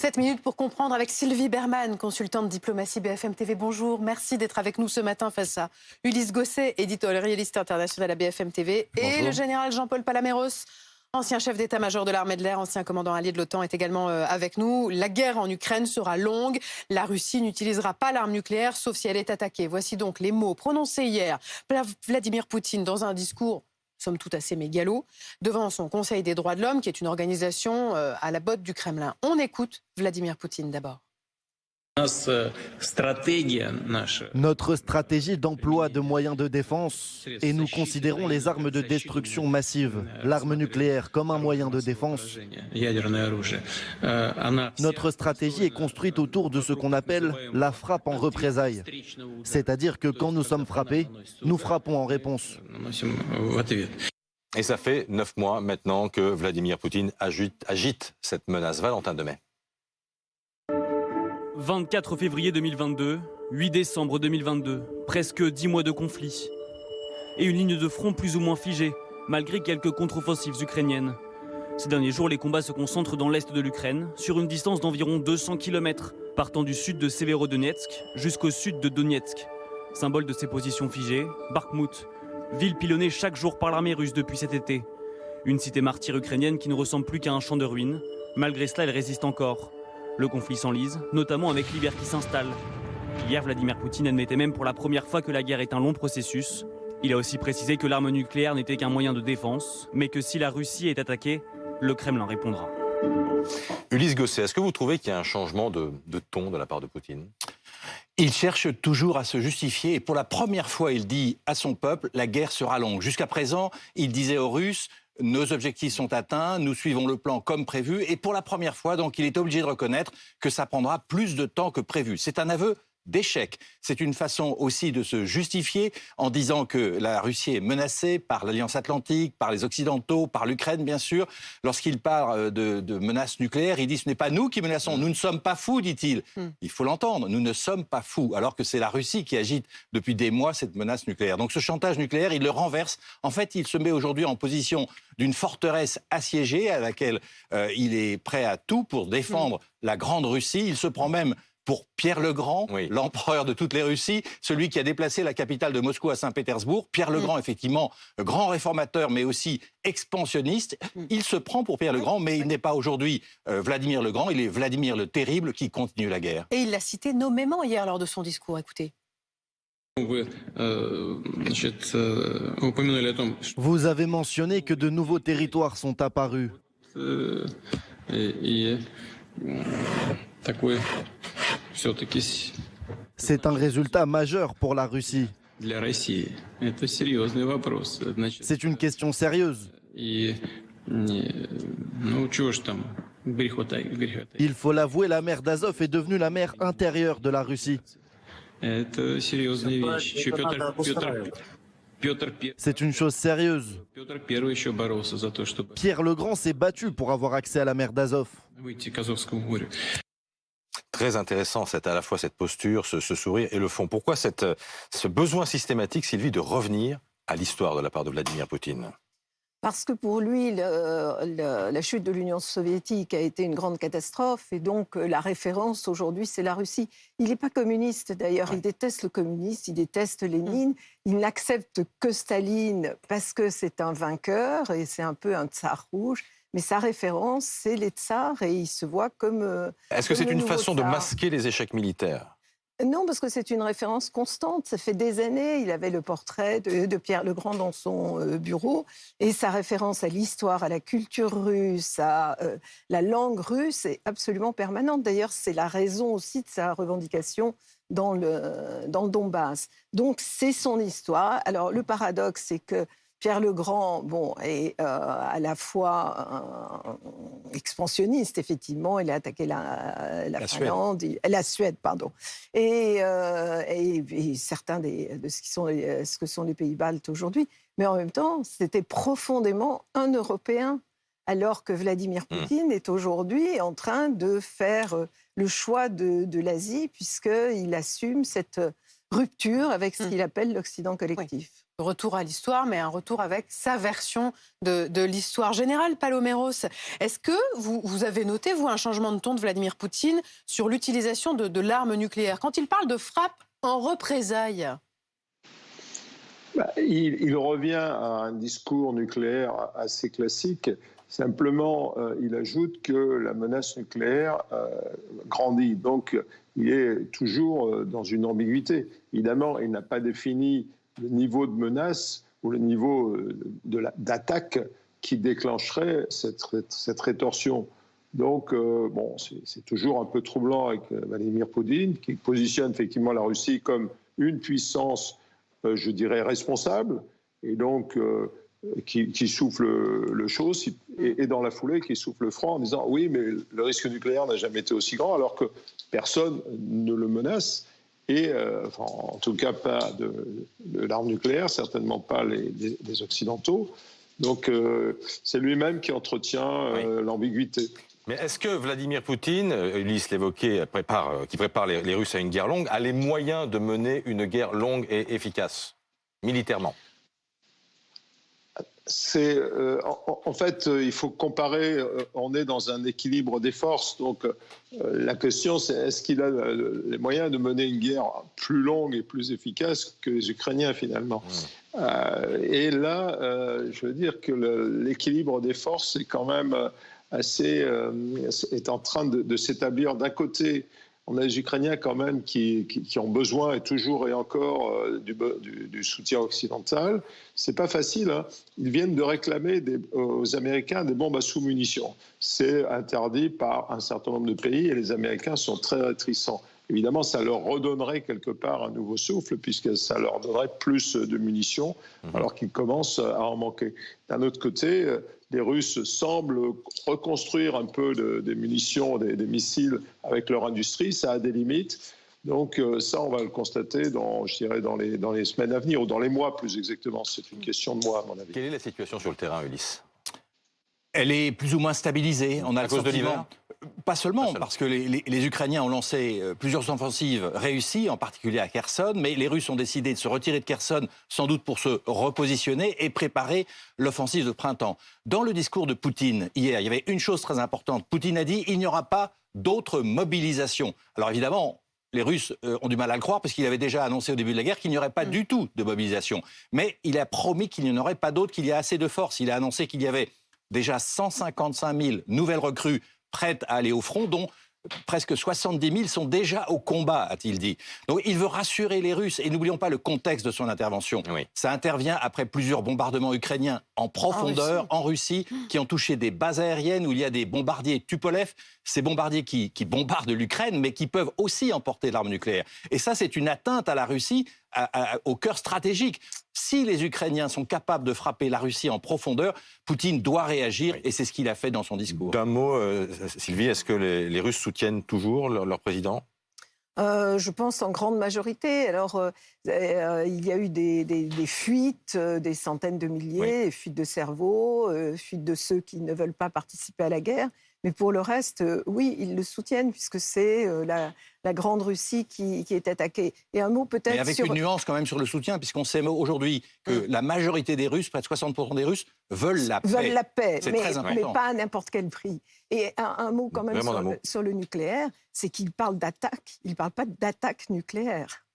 7 minutes pour comprendre avec Sylvie Berman, consultante diplomatie BFM TV. Bonjour, merci d'être avec nous ce matin face à Ulysse Gosset, éditorialiste international à BFM TV. Bonjour. Et le général Jean-Paul Palaméros, ancien chef d'état-major de l'armée de l'air, ancien commandant allié de l'OTAN, est également avec nous. La guerre en Ukraine sera longue. La Russie n'utilisera pas l'arme nucléaire, sauf si elle est attaquée. Voici donc les mots prononcés hier par Vladimir Poutine dans un discours somme toute assez mégalo, devant son Conseil des droits de l'homme, qui est une organisation à la botte du Kremlin. On écoute Vladimir Poutine d'abord. Notre stratégie d'emploi de moyens de défense, et nous considérons les armes de destruction massive, l'arme nucléaire, comme un moyen de défense. Notre stratégie est construite autour de ce qu'on appelle la frappe en représailles. C'est-à-dire que quand nous sommes frappés, nous frappons en réponse. Et ça fait 9 mois maintenant que Vladimir Poutine agite cette menace. Valentin Demey. 24 février 2022, 8 décembre 2022, presque 10 mois de conflit. Et une ligne de front plus ou moins figée, malgré quelques contre-offensives ukrainiennes. Ces derniers jours, les combats se concentrent dans l'est de l'Ukraine, sur une distance d'environ 200 km, partant du sud de Severodonetsk jusqu'au sud de Donetsk. Symbole de ces positions figées, Bakhmut, ville pilonnée chaque jour par l'armée russe depuis cet été. Une cité martyre ukrainienne qui ne ressemble plus qu'à un champ de ruines. Malgré cela, elle résiste encore. Le conflit s'enlise, notamment avec l'hiver qui s'installe. Hier, Vladimir Poutine admettait même pour la première fois que la guerre est un long processus. Il a aussi précisé que l'arme nucléaire n'était qu'un moyen de défense, mais que si la Russie est attaquée, le Kremlin répondra. Ulysse Gosset, est-ce que vous trouvez qu'il y a un changement de ton de la part de Poutine ? Il cherche toujours à se justifier et pour la première fois, il dit à son peuple « la guerre sera longue ». Jusqu'à présent, il disait aux Russes « nos objectifs sont atteints, nous suivons le plan comme prévu ». Et pour la première fois, donc, il est obligé de reconnaître que ça prendra plus de temps que prévu. C'est un aveu d'échec. C'est une façon aussi de se justifier en disant que la Russie est menacée par l'Alliance Atlantique, par les Occidentaux, par l'Ukraine, bien sûr. Lorsqu'il parle de menaces nucléaires, il dit « ce n'est pas nous qui menaçons, nous ne sommes pas fous », dit-il. Il faut l'entendre, nous ne sommes pas fous, alors que c'est la Russie qui agite depuis des mois cette menace nucléaire. Donc ce chantage nucléaire, il le renverse. En fait, il se met aujourd'hui en position d'une forteresse assiégée à laquelle il est prêt à tout pour défendre la grande Russie. Il se prend même pour Pierre le Grand, l'empereur de toutes les Russies, celui qui a déplacé la capitale de Moscou à Saint-Pétersbourg. Pierre le Grand, effectivement, grand réformateur, mais aussi expansionniste. Il se prend pour Pierre le Grand, mais il n'est pas aujourd'hui Vladimir le Grand, il est Vladimir le Terrible qui continue la guerre. Et il l'a cité nommément hier lors de son discours, écoutez. Vous avez mentionné que de nouveaux territoires sont apparus. C'est un résultat majeur pour la Russie. C'est une question sérieuse. Il faut l'avouer, la mer d'Azov est devenue la mer intérieure de la Russie. C'est une chose sérieuse. Pierre le Grand s'est battu pour avoir accès à la mer d'Azov. Très intéressant, à la fois cette posture, ce sourire et le fond. Pourquoi ce besoin systématique, Sylvie, de revenir à l'histoire de la part de Vladimir Poutine ? Parce que pour lui, la chute de l'Union soviétique a été une grande catastrophe et donc la référence aujourd'hui, c'est la Russie. Il n'est pas communiste d'ailleurs, il déteste le communisme, il déteste Lénine, il n'accepte que Staline parce que c'est un vainqueur et c'est un peu un tsar rouge. Mais sa référence, c'est les tsars et il se voit comme... Est-ce que c'est une façon de masquer les échecs militaires ? Non, parce que c'est une référence constante. Ça fait des années, il avait le portrait de Pierre le Grand dans son bureau. Et sa référence à l'histoire, à la culture russe, à la langue russe est absolument permanente. D'ailleurs, c'est la raison aussi de sa revendication dans le Donbass. Donc, c'est son histoire. Alors, le paradoxe, c'est que Pierre le Grand, est à la fois expansionniste, effectivement. Il a attaqué la Finlande, la Suède, pardon. Et certains de ce que sont les pays baltes aujourd'hui. Mais en même temps, c'était profondément un Européen. Alors que Vladimir Poutine est aujourd'hui en train de faire le choix de l'Asie, puisqu'il assume cette rupture avec ce qu'il appelle l'Occident collectif. retour à l'histoire, mais un retour avec sa version de l'histoire générale. Paloméros, est-ce que vous avez noté, vous, un changement de ton de Vladimir Poutine sur l'utilisation de l'arme nucléaire quand il parle de frappe en représailles? Il revient à un discours nucléaire assez classique. Simplement, il ajoute que la menace nucléaire grandit. Donc, il est toujours dans une ambiguïté. Évidemment, il n'a pas défini le niveau de menace ou le niveau d'attaque qui déclencherait cette rétorsion. Donc, bon, c'est toujours un peu troublant avec Vladimir Poutine, qui positionne effectivement la Russie comme une puissance, je dirais, responsable, et donc qui souffle le chaud, et dans la foulée, qui souffle le froid en disant « oui, mais le risque nucléaire n'a jamais été aussi grand », alors que personne ne le menace, et enfin, en tout cas pas de l'arme nucléaire, certainement pas les Occidentaux. Donc c'est lui-même qui entretient l'ambiguïté. Mais est-ce que Vladimir Poutine, Ulysse l'évoquait, qui prépare les Russes à une guerre longue, a les moyens de mener une guerre longue et efficace, militairement? En fait, il faut comparer, on est dans un équilibre des forces, donc la question c'est est-ce qu'il a les moyens de mener une guerre plus longue et plus efficace que les Ukrainiens finalement. Et là, je veux dire que l'équilibre des forces est quand même est en train de s'établir. D'un côté, on a les Ukrainiens quand même qui ont besoin, et toujours et encore, du soutien occidental. C'est pas facile, hein. Ils viennent de réclamer aux Américains des bombes à sous-munitions. C'est interdit par un certain nombre de pays et les Américains sont très réticents. Évidemment, ça leur redonnerait quelque part un nouveau souffle, puisque ça leur donnerait plus de munitions, alors qu'ils commencent à en manquer. D'un autre côté, les Russes semblent reconstruire un peu des munitions, des missiles avec leur industrie. Ça a des limites. Donc ça, on va le constater je dirais dans les semaines à venir, ou dans les mois plus exactement. C'est une question de mois, à mon avis. Quelle est la situation sur le terrain, Ulysse? Elle est plus ou moins stabilisée. On a à cause de l'hiver? Pas seulement, parce que les Ukrainiens ont lancé plusieurs offensives réussies, en particulier à Kherson, mais les Russes ont décidé de se retirer de Kherson, sans doute pour se repositionner et préparer l'offensive de printemps. Dans le discours de Poutine, hier, il y avait une chose très importante. Poutine a dit « il n'y aura pas d'autre mobilisation ». Alors évidemment, les Russes ont du mal à le croire, parce qu'il avait déjà annoncé au début de la guerre qu'il n'y aurait pas du tout de mobilisation. Mais il a promis qu'il n'y en aurait pas d'autre, qu'il y a assez de force. Il a annoncé qu'il y avait déjà 155 000 nouvelles recrues prêtes à aller au front, dont presque 70 000 sont déjà au combat, a-t-il dit. Donc il veut rassurer les Russes. Et n'oublions pas le contexte de son intervention. Oui. Ça intervient après plusieurs bombardements ukrainiens en profondeur, en Russie, qui ont touché des bases aériennes où il y a des bombardiers Tupolev, ces bombardiers qui bombardent l'Ukraine, mais qui peuvent aussi emporter l'arme nucléaire. Et ça, c'est une atteinte à la Russie, au cœur stratégique. Si les Ukrainiens sont capables de frapper la Russie en profondeur, Poutine doit réagir, et c'est ce qu'il a fait dans son discours. D'un mot, Sylvie, est-ce que les Russes soutiennent toujours leur président ? Je pense en grande majorité. Alors, il y a eu des fuites, des centaines de milliers, fuites de cerveaux, fuites de ceux qui ne veulent pas participer à la guerre. Mais pour le reste, oui, ils le soutiennent, puisque c'est la grande Russie qui est attaquée. Et un mot peut-être avec une nuance quand même sur le soutien, puisqu'on sait aujourd'hui que la majorité des Russes, près de 60% des Russes, veulent la paix. Veulent la paix, très important. mais pas à n'importe quel prix. Et un mot quand même sur le nucléaire, c'est qu'il parle d'attaque, il ne parle pas d'attaque nucléaire.